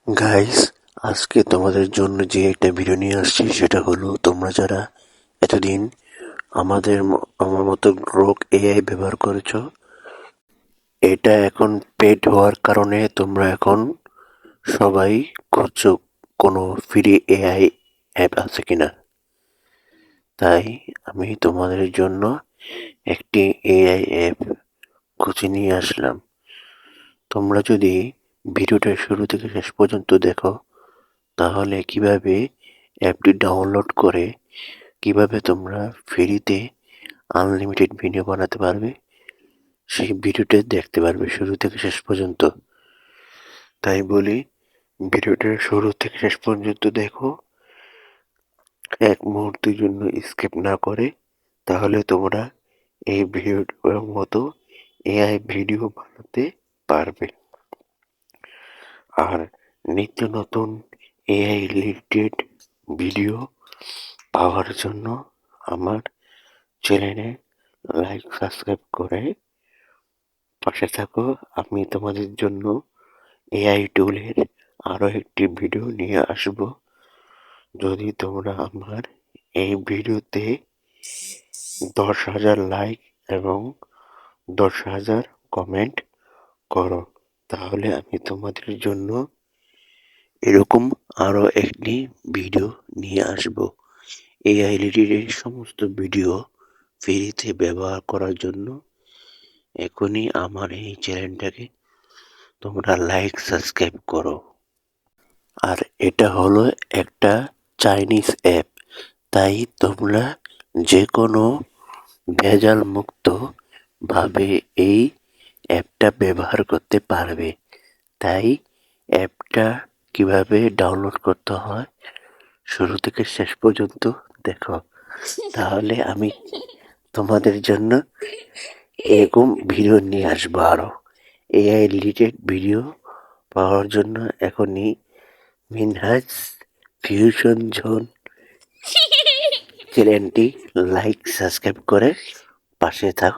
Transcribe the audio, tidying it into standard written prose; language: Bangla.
গাইস, আজকে তোমাদের জন্য যে একটা ভিডিও নিয়ে আসছি সেটা হলো, তোমরা যারা এতদিন আমার মতো গ্রোক এআই ব্যবহার করেছো, এটা এখন পেড হওয়ার কারণে তোমরা এখন সবাই খুঁজছো কোনো ফ্রি এআই অ্যাপ আছে কিনা। তাই আমি তোমাদের জন্য একটি এআই অ্যাপ খুঁজে নিয়ে আসলাম। তোমরা যদি ভিডিওটা শুরু থেকে শেষ পর্যন্ত দেখো, তাহলে কিভাবে অ্যাপটি ডাউনলোড করে কিভাবে তোমরা ফ্রিতে আনলিমিটেড ভিডিও বানাতে পারবে সেই ভিডিওটা দেখতে পারবে শুরু থেকে শেষ পর্যন্ত। তাই বলি, ভিডিওটা শুরু থেকে শেষ পর্যন্ত দেখো, এক মুহূর্তের জন্য স্কিপ না করে, তাহলে তোমরা এই ভিডিওর মতো এআই ভিডিও বানাতে পারবে। আর নিত্য নতুন এআই রিলেটেড ভিডিও পাওয়ার জন্য আমার চ্যানেলে লাইক সাবস্ক্রাইব করে পাশে থাকো। আমি তোমাদের জন্য এআই টুলের আরও একটি ভিডিও নিয়ে আসব। যদি তোমরা আমার এই ভিডিওতে 10,000 লাইক এবং 10,000 কমেন্ট করো, তাহলে আমি তোমাদের জন্য এরকম আরও একটি ভিডিও নিয়ে আসব। এআই রিলেটেড সমস্ত ভিডিও ফ্রিতে ব্যবহার করার জন্য এখনই আমার এই চ্যানেলটাকে তোমরা লাইক সাবস্ক্রাইব করো। আর এটা হলো একটা চাইনিজ অ্যাপ, তাই তোমরা যে কোনো ভেজাল মুক্ত ভাবে এই অ্যাপটা ব্যবহার করতে পারবে। তাই অ্যাপটা কিভাবে ডাউনলোড করতে হয় শুরু থেকে শেষ পর্যন্ত দেখো, তাহলে আমি তোমাদের জন্য এরকম ভিডিও নিয়ে আসবো আরও। এআই রিলেটেড ভিডিও পাওয়ার জন্য এখনই মিনহাজ ফিউশন জোন চ্যানেলটি লাইক সাবস্ক্রাইব করে পাশে থাক।